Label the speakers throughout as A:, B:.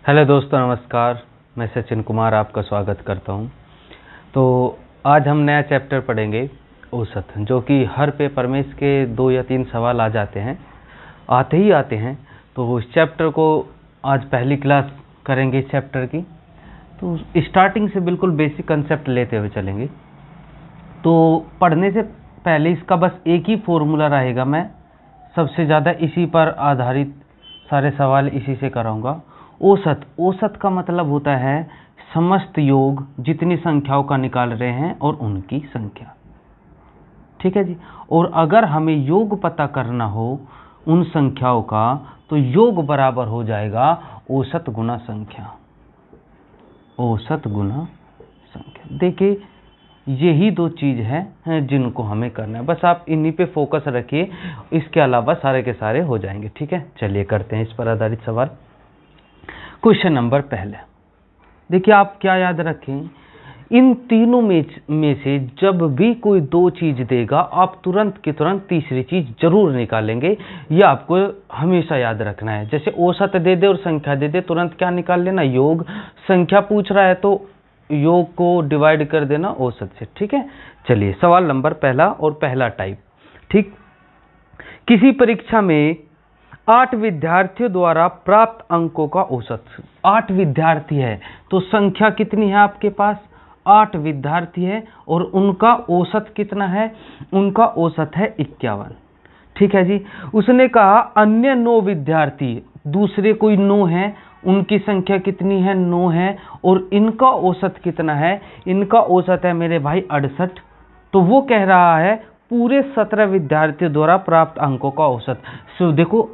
A: Hello दोस्तों, नमस्कार। मैं सचिन कुमार आपका स्वागत करता हूं। तो आज हम नया चैप्टर पढ़ेंगे औसत, जो कि हर पेपर में इसके 2 या 3 सवाल आ जाते हैं, आते ही आते हैं। तो इस चैप्टर को आज पहली क्लास करेंगे इस चैप्टर की। तो स्टार्टिंग से बिल्कुल बेसिक कंसेप्ट लेते हुए चलेंगे। तो पढ़ने से पहले इसका बस एक ही फॉर्मूला रहेगा, मैं सबसे ज़्यादा इसी पर आधारित सारे सवाल इसी से कराऊंगा। औसत, औसत का मतलब होता है समस्त योग जितनी संख्याओं का निकाल रहे हैं और उनकी संख्या। ठीक है जी। और अगर हमें योग पता करना हो उन संख्याओं का, तो योग बराबर हो जाएगा औसत गुना संख्या। औसत गुना संख्या। देखिए, यही 2 चीज हैं जिनको हमें करना है। बस आप इन्हीं पे फोकस रखिए, इसके अलावा सारे के सारे हो जाएंगे। ठीक है, चलिए करते हैं इस पर आधारित सवाल। क्वेश्चन नंबर पहले देखिए, आप क्या याद रखें, इन तीनों में से जब भी कोई 2 चीज देगा, आप तुरंत की तुरंत तीसरी चीज जरूर निकालेंगे। ये आपको हमेशा याद रखना है। जैसे औसत दे दे और संख्या दे दे, तुरंत क्या निकाल लेना, योग। संख्या पूछ रहा है तो योग को डिवाइड कर देना औसत से। ठीक है, चलिए सवाल नंबर पहला और पहला टाइप। ठीक, किसी परीक्षा में 8 विद्यार्थियों द्वारा प्राप्त अंकों का औसत। 8 विद्यार्थी है तो संख्या कितनी है आपके पास, 8 विद्यार्थी है और उनका औसत कितना है, उनका औसत है 51। ठीक है जी। उसने कहा अन्य 9 विद्यार्थी, दूसरे कोई 9 है, उनकी संख्या कितनी है, 9 है, और इनका औसत कितना है, इनका औसत है मेरे भाई 68। तो वो कह रहा है पूरे 17 विद्यार्थियों द्वारा प्राप्त अंकों का औसत। सो देखो,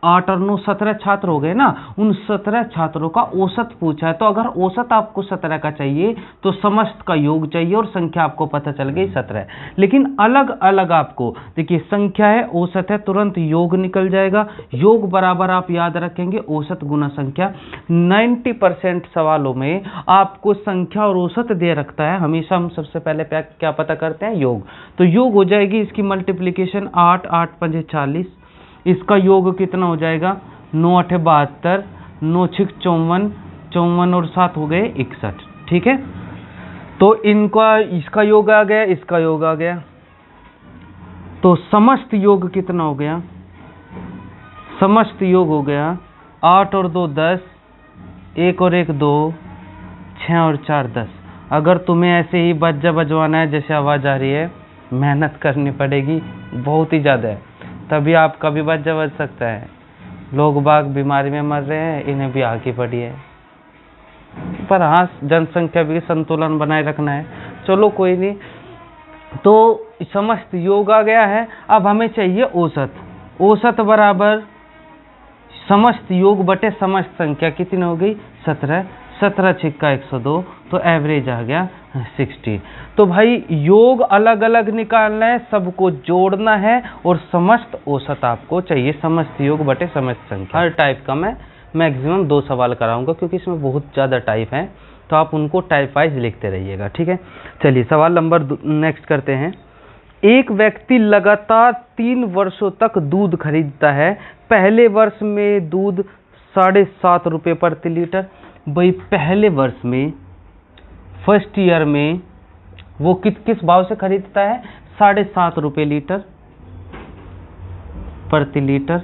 A: 8 और 9 17 छात्र हो गए ना, उन 17 छात्रों का औसत पूछा है। तो अगर औसत आपको 17 का चाहिए तो समस्त का योग चाहिए, और संख्या आपको पता चल गई 17। लेकिन अलग अलग आपको देखिए, संख्या है, औसत है, तुरंत योग निकल जाएगा। योग बराबर आप याद रखेंगे औसत गुना संख्या। 90% सवालों में आपको संख्या और औसत दे रखता है, हमेशा हम सबसे पहले क्या पता करते हैं, योग। तो योग हो जाएगी इसकी मल्टीप्लीकेशन 8 8 5 40। इसका योग कितना हो जाएगा, 9 8 72, 9 6 54, 54 और 7 हो गए 61। ठीक है, तो इसका योग आ गया, इसका योग आ गया। तो समस्त योग कितना हो गया, समस्त योग हो गया 8 और 2 10, 1 और 1 2, 6 और 4 10। अगर तुम्हें ऐसे ही बज्जा बजवाना है जैसे आवाज आ रही है, मेहनत करनी पड़ेगी, बहुत ही ज्यादा है, तभी आपका भी बच्चा बच सकता है। लोग बाग बीमारी में मर रहे हैं, इन्हें भी आगे पड़ी है। पर हाँ, जनसंख्या भी संतुलन बनाए रखना है। चलो कोई नहीं। तो समस्त योग आ गया है। अब हमें चाहिए औसत। औसत बराबर समस्त योग बटे समस्त संख्या कितनी हो गई, 17। 17 छिक्का 102, तो एवरेज आ गया 60। तो भाई योग अलग अलग निकालना है, सबको जोड़ना है, और समस्त औसत आपको चाहिए, समस्त योग बटे समस्त संख्या। हर टाइप का मैं मैक्सिमम 2 सवाल कराऊंगा, क्योंकि इसमें बहुत ज़्यादा टाइप हैं, तो आप उनको टाइप वाइज लिखते रहिएगा। ठीक है, चलिए सवाल नंबर नेक्स्ट करते हैं। एक व्यक्ति लगातार 3 वर्षों तक दूध खरीदता है। पहले वर्ष में दूध 7.5 रुपये प्रति लीटर। भाई पहले वर्ष में, फर्स्ट ईयर में वो किस भाव से खरीदता है, 7.5 रुपये लीटर प्रति लीटर।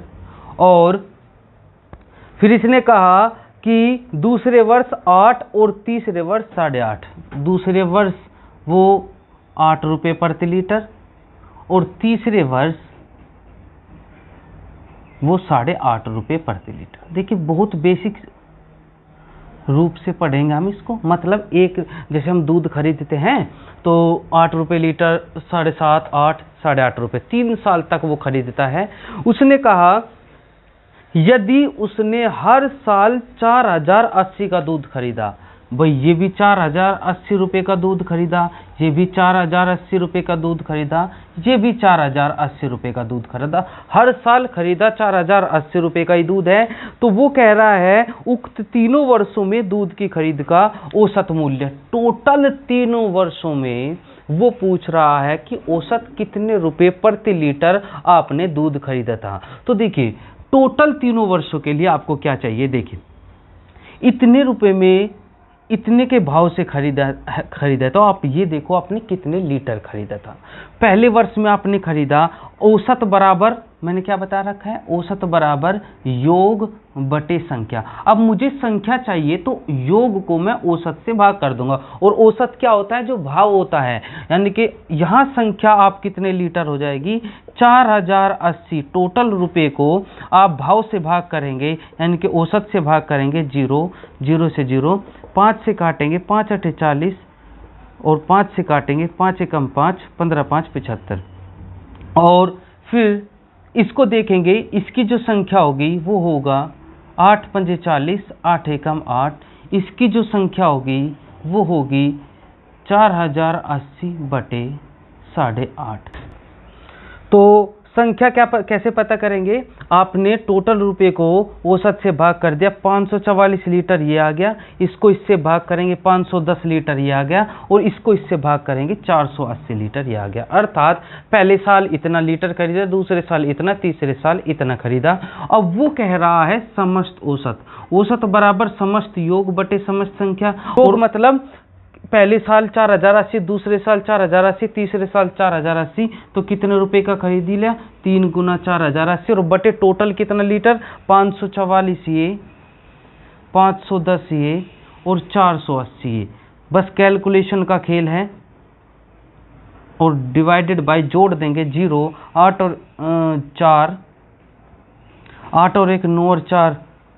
A: और फिर इसने कहा कि दूसरे वर्ष 8 और तीसरे वर्ष 8.5। दूसरे वर्ष वो 8 रुपये प्रति लीटर और तीसरे वर्ष वो 8.5 रुपये प्रति लीटर। देखिए, बहुत बेसिक रूप से पढ़ेंगे हम इसको। मतलब एक, जैसे हम दूध खरीदते हैं तो 8 रुपये लीटर, 7.5, 8, 8.5 रुपये, 3 साल तक वो खरीदता है। उसने कहा यदि उसने हर साल 4080 का दूध खरीदा, भाई ये भी 4080 रुपये का दूध खरीदा, ये भी 4080 रुपये का दूध खरीदा, ये भी 4080 रुपये का दूध खरीदा, हर साल खरीदा 4080 रुपये का ही दूध है। तो वो कह रहा है उक्त तीनों वर्षों में दूध की खरीद का औसत मूल्य, टोटल तीनों वर्षों में वो पूछ रहा है कि औसत कितने रुपए प्रति लीटर आपने दूध खरीदा था। तो देखिए, टोटल तीनों वर्षों के लिए आपको क्या चाहिए, देखिए इतने रुपए में इतने के भाव से खरीदा है। तो आप ये देखो आपने कितने लीटर खरीदा था। पहले वर्ष में आपने खरीदा, औसत बराबर, मैंने क्या बता रखा है, औसत बराबर योग बटे संख्या। अब मुझे संख्या चाहिए तो योग को मैं औसत से भाग कर दूंगा, और औसत क्या होता है, जो भाव होता है, यानी कि यहाँ संख्या आप कितने लीटर हो जाएगी, 4080। टोटल रुपए को आप भाव से भाग करेंगे, यानी कि औसत से भाग करेंगे, 0 से 0, 5 से काटेंगे, 5 8 40, और 5 से काटेंगे, 5 एकम 5, 15 5 75। और फिर इसको देखेंगे, इसकी जो संख्या होगी वो होगा 8 पंजे 40, 8 एकम 8। इसकी जो संख्या होगी वो होगी 4080 बटे 8.5। तो संख्या कैसे पता करेंगे, आपने टोटल रुपए को औसत से भाग कर दिया, 544 लीटर ये आ गया, इसको इससे भाग करेंगे 510 लीटर ये आ गया, और इसको इससे भाग करेंगे 480 लीटर ये आ गया। अर्थात पहले साल इतना लीटर खरीदा, दूसरे साल इतना, तीसरे साल इतना खरीदा। अब वो कह रहा है समस्त औसत, औसत बराबर समस्त योग बटे समस्त संख्या। और मतलब पहले साल 4080, दूसरे साल 4080, तीसरे साल 4080, तो कितने रुपए का खरीद लिया, 3 गुना 4080, और बटे टोटल कितना लीटर, 544 ये, 510 ये, और 480 ये। बस कैलकुलेशन का खेल है, और डिवाइडेड बाय जोड़ देंगे 0, 8 और 4, 8 और 1 9 और 4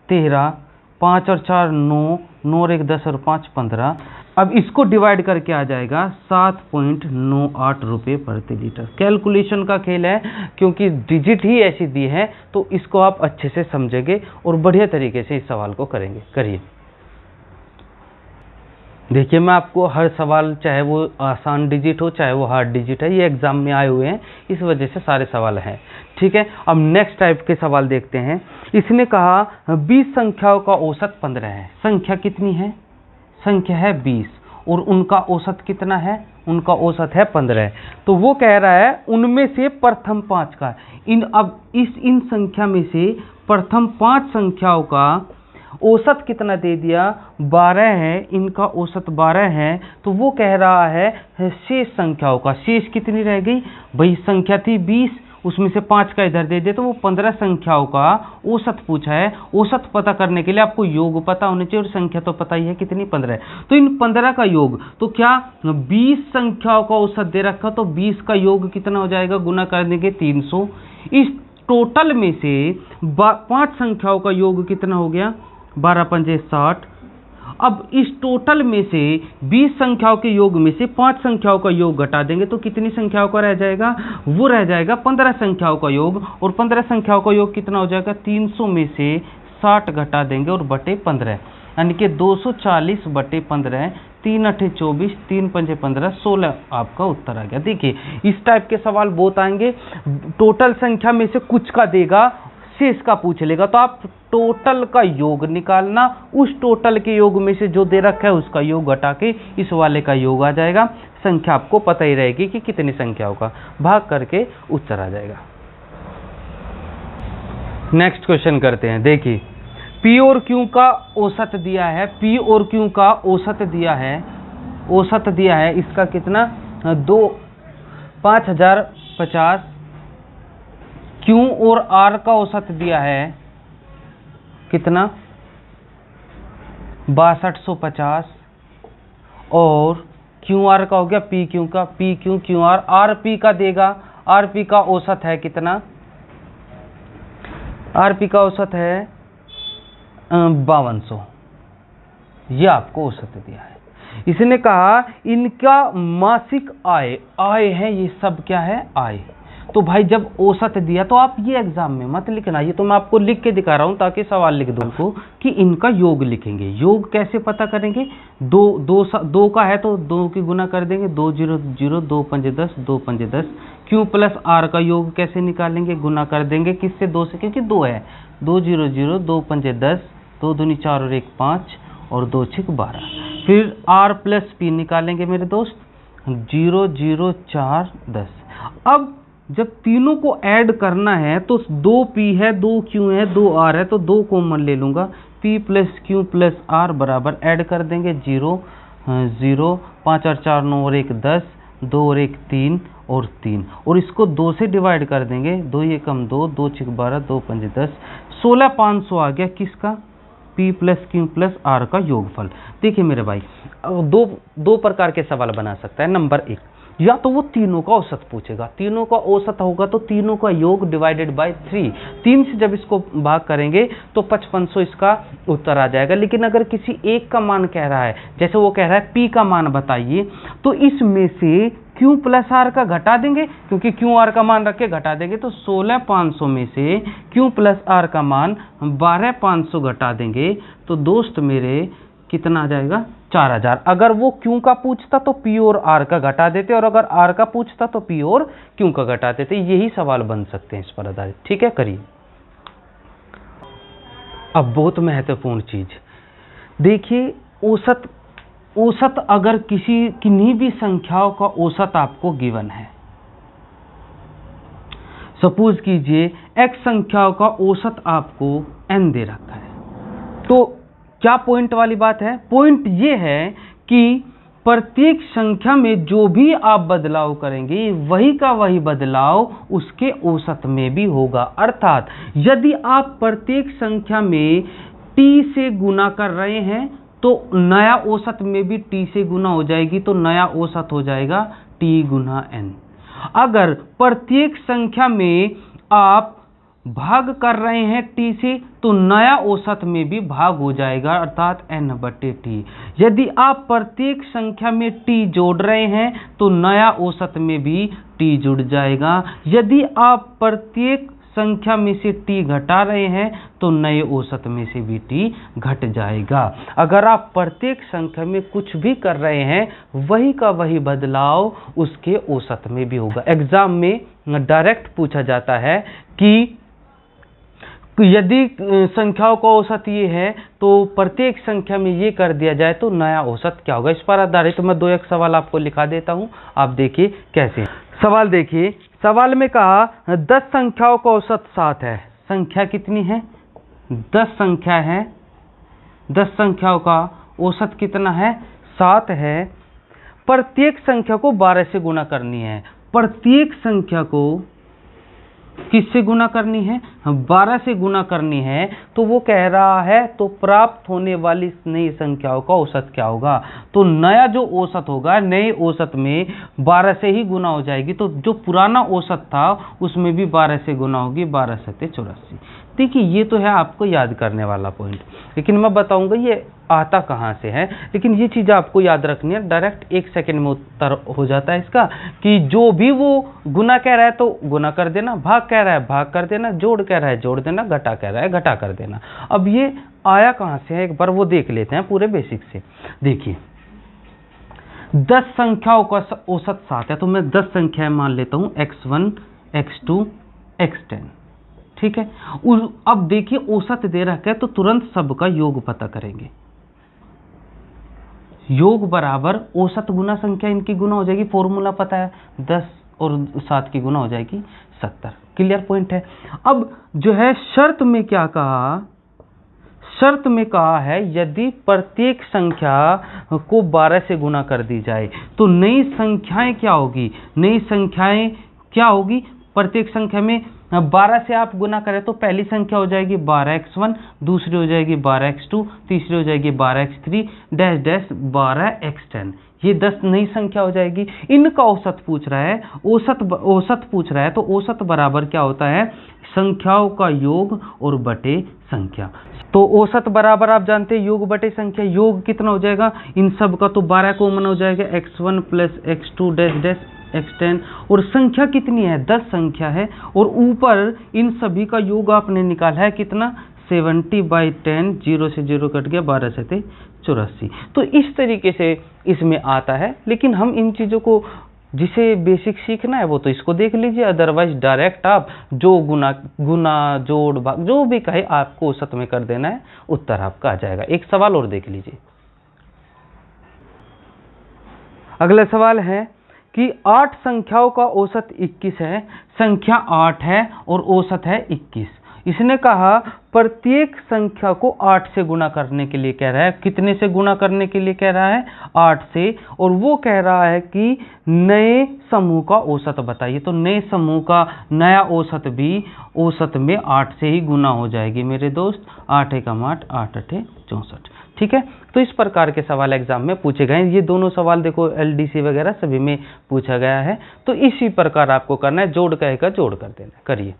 A: 13, 5 और 4 9, 9 और 1 10 और 5 15। अब इसको डिवाइड करके आ जाएगा 7.98 रुपये प्रति लीटर। कैलकुलेशन का खेल है, क्योंकि डिजिट ही ऐसी दी है, तो इसको आप अच्छे से समझेंगे और बढ़िया तरीके से इस सवाल को करेंगे। करिए, देखिए मैं आपको हर सवाल, चाहे वो आसान डिजिट हो चाहे वो हार्ड डिजिट है, ये एग्जाम में आए हुए हैं, इस वजह से सारे सवाल हैं। ठीक है, अब नेक्स्ट टाइप के सवाल देखते हैं। इसने कहा 20 संख्याओं का औसत 15 है। संख्या कितनी है, संख्या है 20, और उनका औसत कितना है, उनका औसत है 15। तो वो कह रहा है उनमें से प्रथम 5 का, इन संख्या में से प्रथम 5 संख्याओं का औसत कितना दे दिया, 12 है, इनका औसत 12 है। तो वो कह रहा है शेष संख्याओं का, शेष कितनी रह गई भाई, संख्या थी 20, उसमें से 5 का इधर दे दे, तो वो 15 संख्याओं का औसत पूछा है। औसत पता करने के लिए आपको योग पता होने चाहिए, और संख्या तो पता ही है कितनी, 15 है। तो इन 15 का योग, तो क्या 20 संख्याओं का औसत दे रखा, तो 20 का योग कितना हो जाएगा, गुना कर देंगे 300। इस टोटल में से 5 संख्याओं का योग कितना हो गया, 12 पंजे 60। अब इस टोटल में से 20 संख्याओं के योग में से 5 संख्याओं का योग घटा देंगे, तो कितनी संख्याओं का रह जाएगा, वो रह जाएगा 15 संख्याओं का योग। और 15 संख्याओं का योग कितना हो जाएगा, 300 में से 60 घटा देंगे और बटे 15, यानी कि 240 बटे 15, 3 8 24, 3 पंजे 15, 16 आपका उत्तर आ गया। देखिए इस टाइप के सवाल बहुत आएंगे। टोटल संख्या में से कुछ का देगा, शेष का पूछ लेगा, तो आप टोटल का योग निकालना, उस टोटल के योग में से जो दे रखा है उसका योग घटा के इस वाले का योग आ जाएगा। संख्या आपको पता ही रहेगी कि कितनी संख्याओं का, भाग करके उत्तर आ जाएगा। नेक्स्ट क्वेश्चन करते हैं। देखिए P और Q का औसत दिया है, P और Q का औसत दिया है, औसत दिया है इसका कितना, 5050। Q और R का औसत दिया है कितना, 6250। और QR का हो गया PQ का, PQ QR, RP का देगा, RP का औसत है कितना, RP का औसत है 5200। ये आपको औसत दिया है। इसने कहा इनका मासिक आय, आय है ये सब, क्या है, आय। तो भाई जब औसत दिया तो आप ये एग्जाम में मत लिखना, ये तो मैं आपको लिख के दिखा रहा हूं ताकि सवाल लिख दूं को कि इनका योग लिखेंगे। योग कैसे पता करेंगे, दो का है तो 2 की गुना कर देंगे, 2 0 0, 2 पंजे 10, 2 पंजे 10। Q प्लस R का योग कैसे निकालेंगे, गुना कर देंगे किससे, 2 से, क्योंकि 2 है, 2 0 0, 2 पंजे 10, 2 दूनी 4 और 1 5, और 2 6 12। फिर R प्लस P निकालेंगे मेरे दोस्त, 0 0 4 10। अब जब तीनों को ऐड करना है तो 2P है, 2Q है, 2R है, तो 2 कॉमन ले लूंगा, P plus Q plus R बराबर ऐड कर देंगे 0 0, 5 और 4 9 और 1 10, 2 और 1 3 और 3, और इसको 2 से डिवाइड कर देंगे, 2 ये कम 2, 2 6 12, 2 5 10, 16,500 आ गया किसका? P plus Q plus R का योगफल। देखिए मेरे भाई, दो प्रकार के सवाल बना सकता है। नंबर 1, या तो वो तीनों का औसत पूछेगा, तीनों का औसत होगा तो तीनों का योग डिवाइडेड बाय 3, 3 से जब इसको भाग करेंगे तो 5500 इसका उत्तर आ जाएगा। लेकिन अगर किसी एक का मान कह रहा है, जैसे वो कह रहा है P का मान बताइए, तो इसमें से Q प्लस R का घटा देंगे, क्योंकि Q R का मान रख के घटा देंगे, तो 16,500 में से Q प्लस R का मान 12,500 घटा देंगे, तो दोस्त मेरे कितना आ जाएगा? 4000। अगर वो Q का पूछता तो P और R का घटा देते, और अगर R का पूछता तो P और Q का घटा देते। यही सवाल बन सकते हैं इस पर आधारित। ठीक है, करिए। अब बहुत महत्वपूर्ण चीज देखिए, औसत अगर किन्हीं भी संख्याओं का औसत आपको गिवन है, सपोज कीजिए x संख्याओं का औसत आपको n दे रखा है, तो क्या पॉइंट वाली बात है? पॉइंट ये है कि प्रत्येक संख्या में जो भी आप बदलाव करेंगे, वही का वही बदलाव उसके औसत में भी होगा। अर्थात यदि आप प्रत्येक संख्या में t से गुना कर रहे हैं तो नया औसत में भी t से गुना हो जाएगी, तो नया औसत हो जाएगा t गुना n। अगर प्रत्येक संख्या में आप भाग कर रहे हैं t से, तो नया औसत में भी भाग हो जाएगा, अर्थात n/t। यदि आप प्रत्येक संख्या में t जोड़ रहे हैं तो नया औसत में भी t जुड़ जाएगा। यदि आप प्रत्येक संख्या में से t घटा रहे हैं तो नए औसत में से भी t घट जाएगा। अगर आप प्रत्येक संख्या में कुछ भी कर रहे हैं, वही का वही बदलाव उसके औसत में भी होगा। एग्जाम में डायरेक्ट पूछा जाता है कि यदि संख्याओं का औसत ये है तो प्रत्येक संख्या में ये कर दिया जाए तो नया औसत क्या होगा। इस पर आधारित तो मैं 2 एक सवाल आपको लिखा देता हूं, आप देखिए कैसे। सवाल देखिए, सवाल में कहा 10 संख्याओं का औसत 7 है। संख्या कितनी है? 10 संख्या है, 10 संख्याओं का औसत कितना है? 7 है। प्रत्येक संख्या को 12 से गुणा करनी है। प्रत्येक संख्या को किससे गुना करनी है? 12 से गुना करनी है। तो वो कह रहा है तो प्राप्त होने वाली नई संख्याओं का औसत क्या होगा? तो नया जो औसत होगा, नए औसत में 12 से ही गुना हो जाएगी, तो जो पुराना औसत था उसमें भी 12 से गुना होगी, 12 7 84। देखिए ये तो है आपको याद करने वाला पॉइंट, लेकिन मैं बताऊंगा ये आता कहाँ से है। लेकिन ये चीज़ आपको याद रखनी है, डायरेक्ट 1 सेकंड में उत्तर हो जाता है इसका, कि जो भी वो गुना कह रहा है तो गुना कर देना, भाग कह रहा है भाग कर देना, जोड़ कह रहा है जोड़ देना, घटा कह रहा है घटा कर देना। अब ये आया कहाँ से है, एक बार वो देख लेते हैं पूरे बेसिक से। देखिए 10 संख्याओं का औसत 7 है, तो मैं 10 संख्याएं मान लेता हूँ, x1 x2 x10। ठीक है, अब देखिए औसत दे रखा है तो तुरंत सबका योग पता करेंगे। योग बराबर औसत गुना संख्या, इनकी गुना हो जाएगी, फॉर्मूला पता है, 10 और 7 की गुना हो जाएगी 70। क्लियर पॉइंट है। अब जो है शर्त में क्या कहा, शर्त में कहा है यदि प्रत्येक संख्या को 12 से गुना कर दी जाए तो नई संख्याएं क्या होगी? नई संख्याएं क्या होगी? प्रत्येक संख्या में 12 से आप गुना करें तो पहली संख्या हो जाएगी 12x1, दूसरी हो जाएगी 12x2, तीसरी हो जाएगी 12x3 डैश डैश 12x10। ये 10 नई संख्या हो जाएगी। इनका औसत पूछ रहा है, औसत पूछ रहा है, तो औसत बराबर क्या होता है? संख्याओं का योग और बटे संख्या। तो औसत बराबर आप जानते हैं योग बटे संख्या। योग कितना हो जाएगा? इन सब का तो 12 कॉमन हो जाएगा, x1 plus x2 dash dash x10, और संख्या कितनी है? 10 संख्या है, और ऊपर इन सभी का योग आपने निकाला है कितना? 70/10, 0 से 0 कट गया, 12 से 84। तो इस तरीके से इसमें आता है। लेकिन हम इन चीज़ों को, जिसे बेसिक सीखना है वो तो इसको देख लीजिए, अदरवाइज डायरेक्ट आप जो गुना जोड़ भाग जो भी कहे आपको औसत में कर देना है, उत्तर आपका आ जाएगा। एक सवाल और देख लीजिए। अगला सवाल है कि 8 संख्याओं का औसत 21 है, संख्या 8 है और औसत है 21। इसने कहा प्रत्येक संख्या को 8 से गुणा करने के लिए कह रहा है। कितने से गुणा करने के लिए कह रहा है? 8 से। और वो कह रहा है कि नए समूह का औसत बताइए। तो नए समूह का नया औसत भी औसत में 8 से ही गुना हो जाएगी मेरे दोस्त। 8 एकम 8, 8 अठे 64। ठीक है, तो इस प्रकार के सवाल एग्जाम में पूछे गए हैं। ये दोनों सवाल देखो एलडीसी वगैरह सभी में पूछा गया है। तो इसी प्रकार आपको करना है, जोड़ कहेगा जोड़ कर देना। करिए।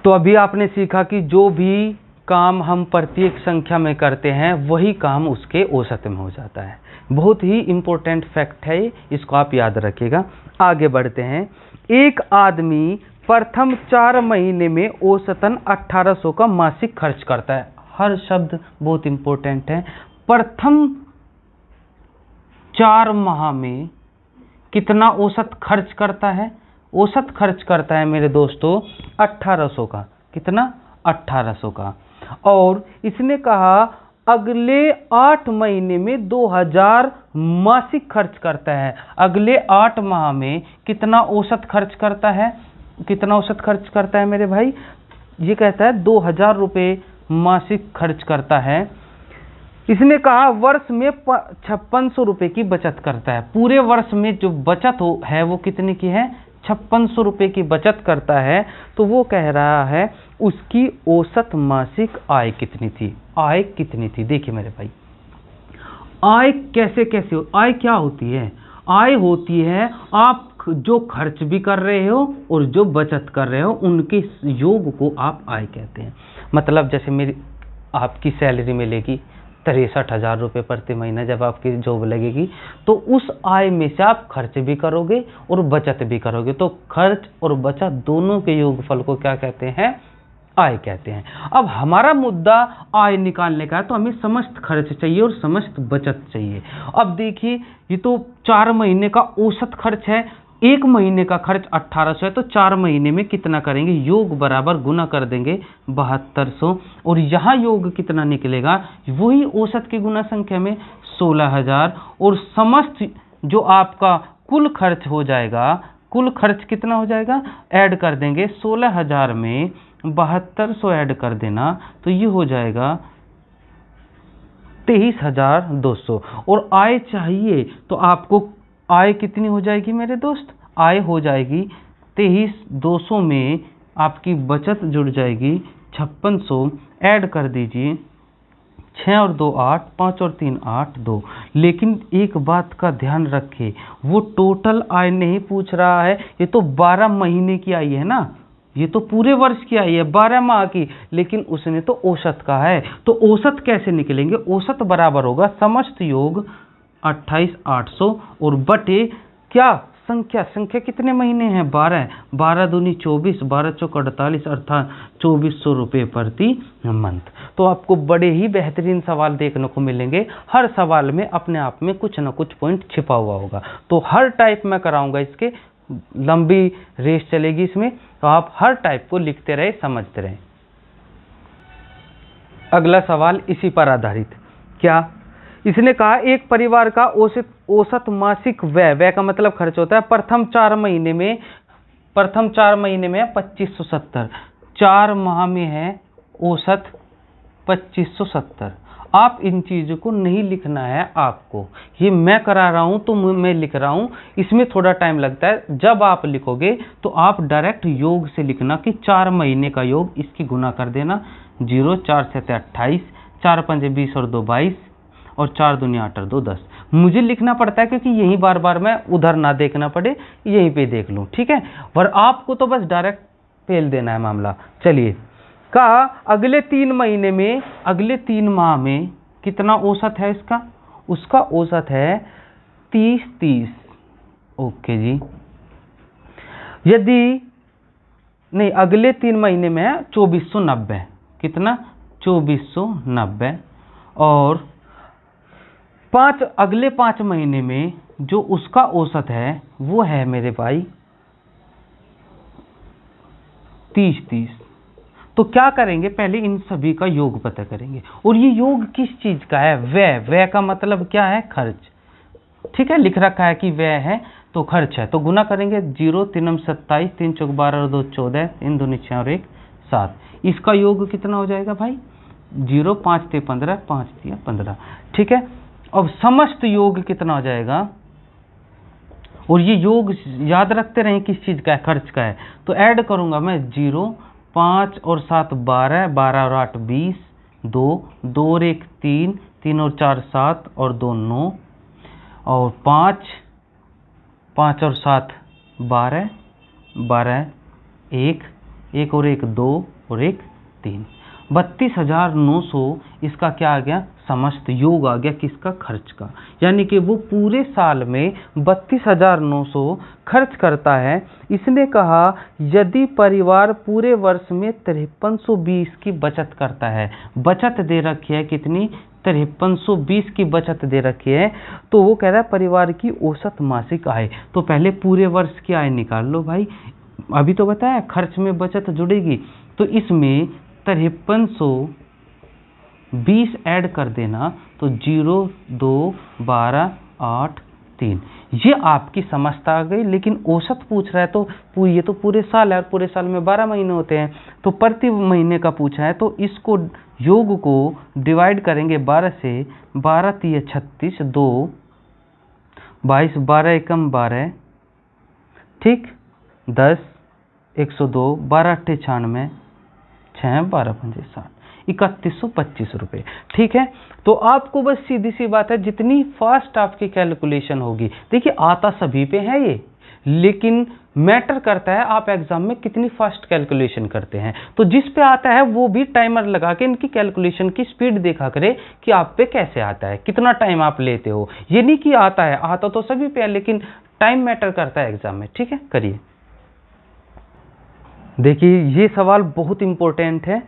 A: तो अभी आपने सीखा कि जो भी काम हम प्रत्येक संख्या में करते हैं वही काम उसके औसत में हो जाता है। बहुत ही इंपॉर्टेंट फैक्ट है, इसको आप याद रखिएगा। आगे बढ़ते हैं। एक आदमी प्रथम 4 महीने में औसतन 1800 का मासिक खर्च करता है। हर शब्द बहुत इंपॉर्टेंट है। प्रथम 4 माह में कितना औसत खर्च करता है? औसत खर्च करता है मेरे दोस्तों 1800 का। कितना? 1800 का। और इसने कहा अगले 8 महीने में 2000 मासिक खर्च करता है। अगले 8 माह में कितना औसत खर्च करता है? कितना औसत खर्च करता है मेरे भाई? ये कहता है 2000 रुपये मासिक खर्च करता है। इसने कहा वर्ष में 5600 रुपये की बचत करता है। पूरे वर्ष में जो बचत है वो कितने की है? 5600 रुपये की बचत करता है। तो वो कह रहा है उसकी औसत मासिक आय कितनी थी? आय कितनी थी? देखिए मेरे भाई, आय कैसे आय क्या होती है? आय होती है आप जो खर्च भी कर रहे हो और जो बचत कर रहे हो उनके योग को आप आय कहते हैं। मतलब जैसे मेरी आपकी सैलरी मिलेगी 63,000 रुपये प्रति महीना, जब आपकी जॉब लगेगी तो उस आय में से आप खर्च भी करोगे और बचत भी करोगे। तो खर्च और बचत दोनों के योगफल को क्या कहते हैं? आय कहते हैं। अब हमारा मुद्दा आय निकालने का है, तो हमें समस्त खर्च चाहिए और समस्त बचत चाहिए। अब देखिए, ये तो 4 महीने का औसत खर्च है। 1 महीने का खर्च 1800 है, तो 4 महीने में कितना करेंगे? योग बराबर गुना कर देंगे 7200। और यहाँ योग कितना निकलेगा? वही औसत की गुना संख्या में 16000। और समस्त जो आपका कुल खर्च हो जाएगा, कुल खर्च कितना हो जाएगा? ऐड कर देंगे 16000 में 7200 ऐड कर देना, तो ये हो जाएगा 23200। और आय चाहिए तो आपको आय कितनी हो जाएगी मेरे दोस्त? आय हो जाएगी 23200 में आपकी बचत जुड़ जाएगी 5600। ऐड कर दीजिए 6 और 2 8, 5 और 3 8 2। लेकिन एक बात का ध्यान रखें, वो टोटल आय नहीं पूछ रहा है। ये तो 12 महीने की आय है ना, ये तो पूरे वर्ष की आई है, 12 माह की। लेकिन उसने तो औसत का है। तो औसत कैसे निकलेंगे? औसत बराबर होगा समस्त योग 28800 और बटे क्या? संख्या कितने महीने हैं? 12। 12 दूनी 24, 12 चौक 48, अर्थात 2400 रुपये प्रति मंथ। तो आपको बड़े ही बेहतरीन सवाल देखने को मिलेंगे। हर सवाल में अपने आप में कुछ ना कुछ पॉइंट छिपा हुआ होगा। तो हर टाइप में कराऊंगा, इसके लंबी रेस चलेगी इसमें, तो आप हर टाइप को लिखते रहे, समझते रहे। अगला सवाल इसी पर आधारित। क्या? इसने कहा एक परिवार का औसत मासिक व्यय का मतलब खर्च होता है प्रथम 4 महीने में 2570। 4 माह में है औसत 2570। आप इन चीज़ों को नहीं लिखना है आपको, ये मैं करा रहा हूँ तो मैं लिख रहा हूँ, इसमें थोड़ा टाइम लगता है। जब आप लिखोगे तो आप डायरेक्ट योग से लिखना कि 4 महीने का योग, इसकी गुना कर देना 0, 4 से 28, 4 5 20 और 2 22 और 4 दूनी 8 और 2 10। मुझे लिखना पड़ता है क्योंकि यही बार बार मैं उधर ना देखना पड़े, यहीं पे देख लूँ, ठीक है। और आपको तो बस डायरेक्ट फेल देना है मामला। चलिए, कहा अगले 3 महीने में, अगले 3 माह में कितना औसत है इसका? उसका औसत है 30-30। ओके जी। यदि नहीं, अगले 3 महीने में है 2490। कितना? 2490। और अगले 5 महीने में जो उसका औसत है वो है मेरे भाई 30-30। तो क्या करेंगे? पहले इन सभी का योग पता करेंगे। और ये योग किस चीज का है? व्यय का मतलब क्या है? खर्च। ठीक है, लिख रखा है कि व्यय है तो खर्च है, तो गुना करेंगे 0 3 27, 3 चौक 12 और 2 14, 3 दूनी 6 और 1 7। इसका योग कितना हो जाएगा भाई? 0, 5 ते 15, 5 तिया 15। ठीक है, अब समस्त योग कितना हो जाएगा? और ये योग याद रखते रहें किस चीज़ का है, खर्च का है। तो ऐड करूंगा मैं 0, 5 और 7 12, 12 और 8 20, 2, 2 और 1 3, 3 और 4 7 और 2 9, और 5, 5 और 7 12, 12 1, 1 और 1 2 और 1 3, 32,900 इसका क्या आ गया? समस्त योग आ गया किसका? खर्च का। यानी कि वो पूरे साल में 32,900 खर्च करता है। इसने कहा यदि परिवार पूरे वर्ष में 5320 की बचत करता है, बचत दे रखी है कितनी? 5320 की बचत दे रखी है। तो वो कह रहा है परिवार की औसत मासिक आय। तो पहले पूरे वर्ष की आय निकाल लो भाई, अभी तो बताया खर्च में बचत जुड़ेगी, तो इसमें 5320 ऐड कर देना, तो 0 2 12 8 3, ये आपकी समझता आ गई। लेकिन औसत पूछ रहा है तो ये तो पूरे साल है, और पूरे साल में 12 महीने होते हैं, तो प्रति महीने का पूछा है, तो इसको योग को डिवाइड करेंगे 12 से। 12 तिया 36, 2 22, 12 एकम 12, ठीक, 10, 102, 12 अट्ठे 96, 6 12 पंजे 60, 3125 रुपये। ठीक है, तो आपको बस सीधी सी बात है, जितनी फास्ट आपकी कैलकुलेशन होगी, देखिए आता सभी पे है ये, लेकिन मैटर करता है आप एग्जाम में कितनी फास्ट कैलकुलेशन करते हैं। तो जिस पे आता है वो भी टाइमर लगा के इनकी कैलकुलेशन की स्पीड देखा करे कि आप पे कैसे आता है, कितना टाइम आप लेते हो। ये नहीं कि आता है, आता तो सभी पे है, लेकिन टाइम मैटर करता है एग्जाम में। ठीक है, करिए। देखिए ये सवाल बहुत इंपॉर्टेंट है,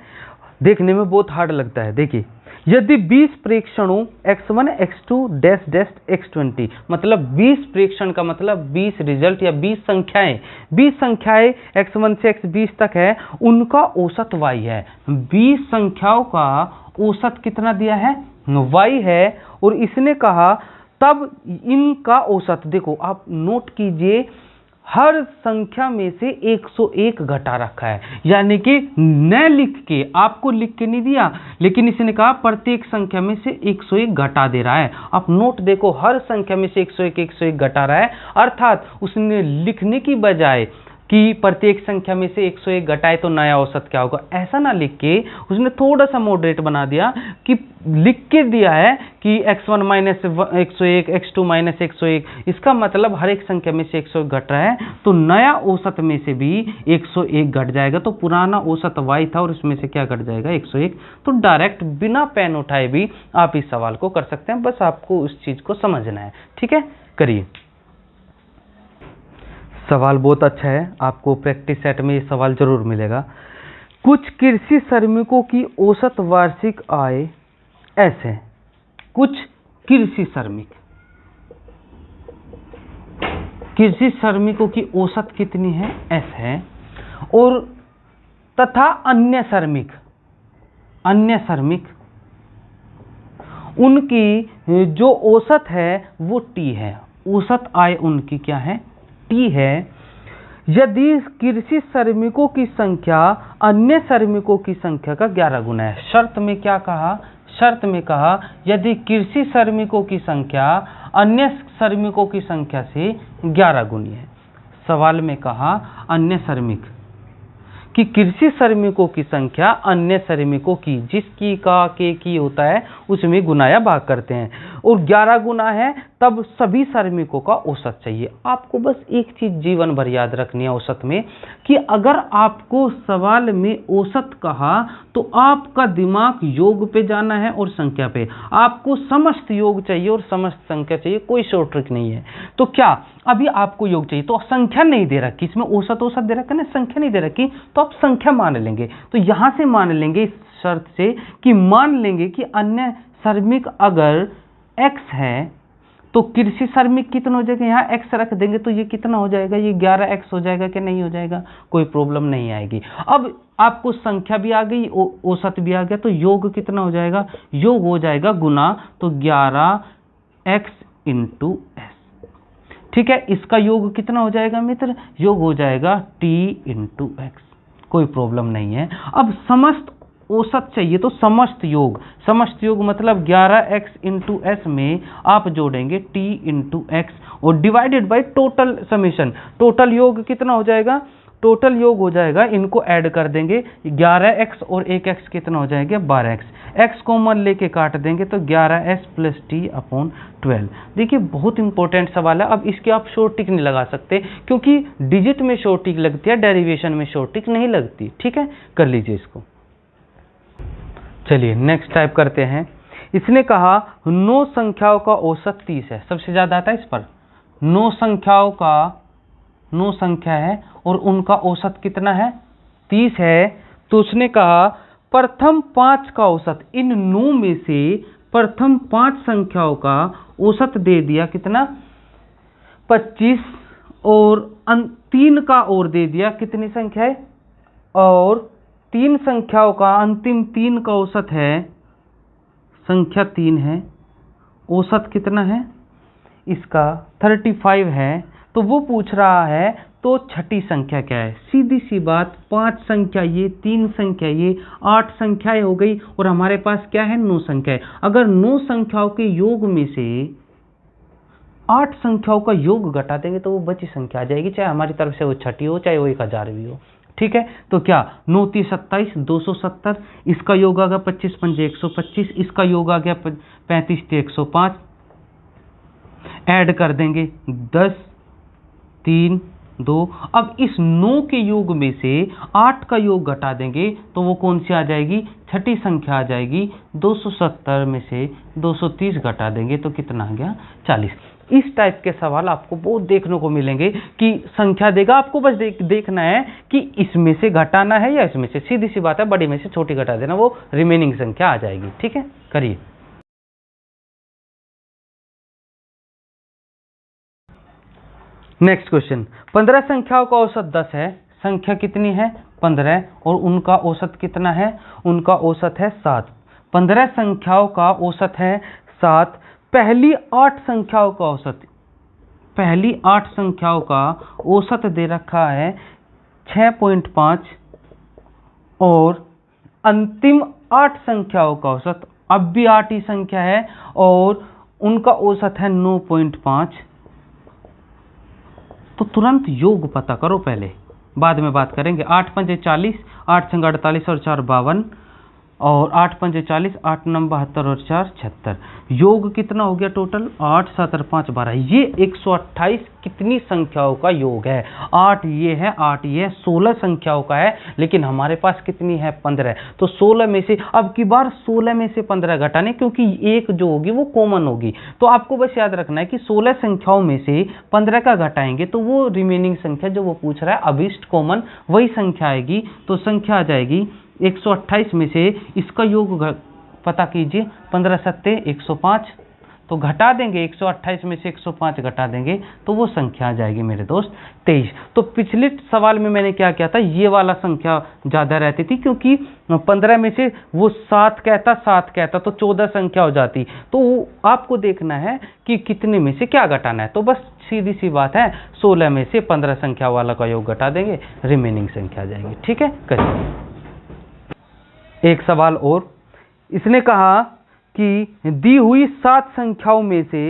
A: देखने में बहुत हार्ड लगता है। देखिए, यदि 20 प्रेक्षणों x1 x2 dash dash x20, मतलब 20 प्रेक्षण का मतलब 20 रिजल्ट या 20 संख्याएं, 20 संख्याएं x1 से x20 तक है, उनका औसत y है। 20 संख्याओं का औसत कितना दिया है? y है। और इसने कहा तब इनका औसत, देखो आप नोट कीजिए, हर संख्या में से 101 घटा रखा है, यानी कि न लिख के, आपको लिख के नहीं दिया, लेकिन इसने कहा प्रत्येक संख्या में से 101 घटा दे रहा है। आप नोट देखो, हर संख्या में से 101 घटा रहा है, अर्थात उसने लिखने की बजाय कि प्रत्येक संख्या में से 101 घटाए तो नया औसत क्या होगा, ऐसा ना लिख के उसने थोड़ा सा मॉडरेट बना दिया कि लिख के दिया है कि x1 माइनस 101, x2 माइनस 101, इसका मतलब हर एक संख्या में से 101 घट रहा है, तो नया औसत में से भी 101 घट जाएगा। तो पुराना औसत y था और इसमें से क्या घट जाएगा? 101। तो डायरेक्ट बिना पेन उठाए भी आप इस सवाल को कर सकते हैं, बस आपको उस चीज को समझना है। ठीक है, करिए। सवाल बहुत अच्छा है, आपको प्रैक्टिस सेट में ये सवाल जरूर मिलेगा। कुछ कृषि श्रमिकों की औसत वार्षिक आय ऐसे, कुछ कृषि श्रमिकों की औसत कितनी है? एस है। और तथा अन्य श्रमिक उनकी जो औसत है वो टी है, औसत आय उनकी क्या है? टी है। यदि कृषि श्रमिकों की संख्या अन्य श्रमिकों की संख्या का 11 गुना है। शर्त में क्या कहा? शर्त में कहा यदि कृषि श्रमिकों की संख्या अन्य श्रमिकों की संख्या से 11 गुनी है। सवाल में कहा अन्य श्रमिक कि कृषि श्रमिकों की संख्या अन्य श्रमिकों की, जिसकी का के की होता है उसमें गुनाया भाग करते हैं, और 11 गुना है, तब सभी श्रमिकों का औसत चाहिए। आपको बस एक चीज जीवन भर याद रखनी है औसत में, कि अगर आपको सवाल में औसत कहा तो आपका दिमाग योग पे जाना है और संख्या पे। आपको समस्त योग चाहिए और समस्त संख्या चाहिए, कोई शॉर्ट ट्रिक नहीं है। तो क्या अभी आपको योग चाहिए, तो संख्या नहीं दे रखी, इसमें औसत दे रखा है ना, संख्या नहीं दे रखी, तो आप संख्या मान लेंगे। तो यहां से मान लेंगे इस शर्त से कि मान लेंगे कि अन्य श्रमिक अगर x है तो कृषि श्रमिक कितना हो जाएगा, यहाँ x रख देंगे तो ये कितना हो जाएगा, ये 11x हो जाएगा कि नहीं हो जाएगा, कोई प्रॉब्लम नहीं आएगी। अब आपको संख्या भी आ गई, औसत भी आ गया, तो योग कितना हो जाएगा? योग हो जाएगा गुना, तो 11x इंटू एस। ठीक है, इसका योग कितना हो जाएगा मित्र? योग हो जाएगा t इंटू एक्स। कोई प्रॉब्लम नहीं है। अब समस्त औसत चाहिए तो समस्त योग मतलब 11x इंटू एस में आप जोड़ेंगे t इंटू एक्स और divided by total summation. Total योग कितना हो जाएगा, टोटल योग हो जाएगा, इनको ऐड कर देंगे 11x और 1x कितना हो जाएगा 12x, x कॉमन लेके काट देंगे तो 11s प्लस टी अपॉन 12। देखिए बहुत इंपॉर्टेंट सवाल है। अब इसके आप शॉर्ट टिक नहीं लगा सकते क्योंकि डिजिट में शॉर्ट टिक लगती है, डेरिवेशन में शॉर्ट टिक नहीं लगती। ठीक है, कर लीजिए इसको। चलिए नेक्स्ट टाइप करते हैं। इसने कहा 9 संख्याओं का औसत 30 है। सबसे ज्यादा आता है इस पर। 9 संख्या है और उनका औसत कितना है 30 है। तो उसने कहा प्रथम 5 का औसत, इन 9 में से प्रथम 5 संख्याओं का औसत दे दिया कितना 25 और 3 का और दे दिया कितनी संख्या है, और 3 संख्याओं का अंतिम 3 का औसत है संख्या 3 है, औसत कितना है इसका 35 है। तो वो पूछ रहा है तो छठी संख्या क्या है। सीधी सी बात, 5 संख्या ये, 3 संख्या ये, 8 संख्याएं हो गई और हमारे पास क्या है 9 संख्याएं। अगर 9 संख्याओं के योग में से 8 संख्याओं का योग घटा देंगे तो वो बची संख्या आ जाएगी, चाहे हमारी तरफ से वो छठी हो चाहे वो 1000 भी हो। ठीक है, तो क्या 9 3 27 270, इसका योग आ गया 25 पंजे 125, इसका योग आ गया 35 105, ऐड कर देंगे 10 3 2। अब इस 9 के योग में से 8 का योग घटा देंगे तो वो कौन सी आ जाएगी, छठी संख्या आ जाएगी। 270 में से 230 घटा देंगे तो कितना आ गया 40। इस टाइप के सवाल आपको बहुत देखने को मिलेंगे कि संख्या देगा, आपको बस देखना है कि इसमें से घटाना है या इसमें से। सीधी सी बात है, बड़ी में से छोटी घटा देना, वो रिमेनिंग संख्या आ जाएगी। ठीक है, करिए। नेक्स्ट क्वेश्चन, 15 संख्याओं का औसत 10 है। संख्या कितनी है 15 और उनका औसत कितना है, उनका औसत है 7। 15 संख्याओं का औसत है 7। पहली 8 संख्याओं का औसत, पहली 8 संख्याओं का औसत दे रखा है 6.5 और अंतिम 8 संख्याओं का औसत, अब भी 8 ही संख्या है और उनका औसत है 9.5। तो तुरंत योग पता करो, पहले बाद में बात करेंगे। 8 पंजे 40, 8 संग 48 और 4 52 और 8 पंजे 40, 8 9 72 और 4 76। योग कितना हो गया टोटल 8 7 और 5 12। ये 128 कितनी संख्याओं का योग है, 8 ये है 8 ये है, 16 संख्याओं का है, लेकिन हमारे पास कितनी है 15। तो 16 में से अब की बार 16 में से 15 घटाने, क्योंकि एक जो होगी वो कॉमन होगी। तो आपको बस याद रखना है कि 16 संख्याओं में से 15 का घटाएंगे तो वो रिमेनिंग संख्या जो वो पूछ रहा है अभिष्ट कॉमन वही संख्या आएगी। तो संख्या आ जाएगी 128 में से इसका योग पता कीजिए, 15 सत्ते 105, तो घटा देंगे 128 में से 105 घटा देंगे तो वो संख्या आ जाएगी मेरे दोस्त 23। तो पिछले सवाल में मैंने क्या किया था, ये वाला संख्या ज़्यादा रहती थी क्योंकि 15 में से वो 7 कहता तो 14 संख्या हो जाती। तो आपको देखना है कि कितने में से क्या घटाना है। तो बस सीधी सी बात है, 16 में से 15 संख्या वाला का योग घटा देंगे, रिमेनिंग संख्या आ जाएगी। ठीक है, करिए। एक सवाल और, इसने कहा कि दी हुई 7 संख्याओं में से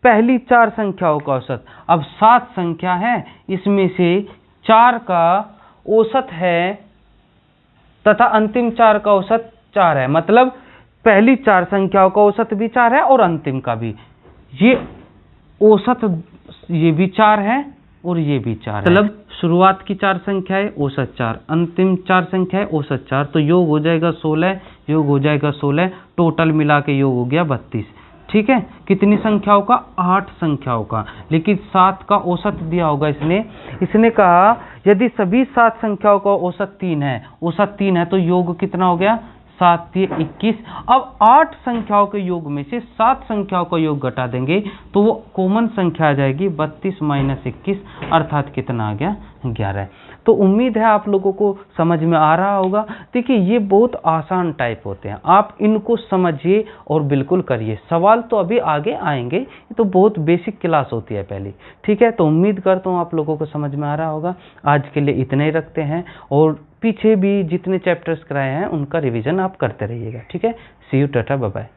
A: पहली 4 संख्याओं का औसत। अब 7 संख्या है, इसमें से 4 का औसत है तथा अंतिम 4 का औसत 4 है, मतलब पहली 4 संख्याओं का औसत भी 4 है और अंतिम का भी। ये औसत ये भी 4 है और ये भी 4 है, मतलब शुरुआत की 4 संख्याएं औसत 4, अंतिम 4 संख्याएं औसत 4। तो योग हो जाएगा 16, योग हो जाएगा 16, टोटल मिला के योग हो गया 32। ठीक है, कितनी संख्याओं का 8 संख्याओं का, लेकिन 7 का औसत दिया होगा इसने कहा यदि सभी 7 संख्याओं का औसत 3 है, औसत 3 है तो योग कितना हो गया 7 3 21। अब 8 संख्याओं के योग में से 7 संख्याओं का योग घटा देंगे तो वो कॉमन संख्या आ जाएगी 32 - 21, अर्थात कितना आ गया 11। तो उम्मीद है आप लोगों को समझ में आ रहा होगा। देखिए ये बहुत आसान टाइप होते हैं, आप इनको समझिए और बिल्कुल करिए। सवाल तो अभी आगे आएंगे, ये तो बहुत बेसिक क्लास होती है पहली। ठीक है, तो उम्मीद करता हूँ आप लोगों को समझ में आ रहा होगा। आज के लिए इतने ही रखते हैं और पीछे भी जितने चैप्टर्स कराए हैं उनका रिवीजन आप करते रहिएगा। ठीक है, सी यू, टाटा, बाय बाय।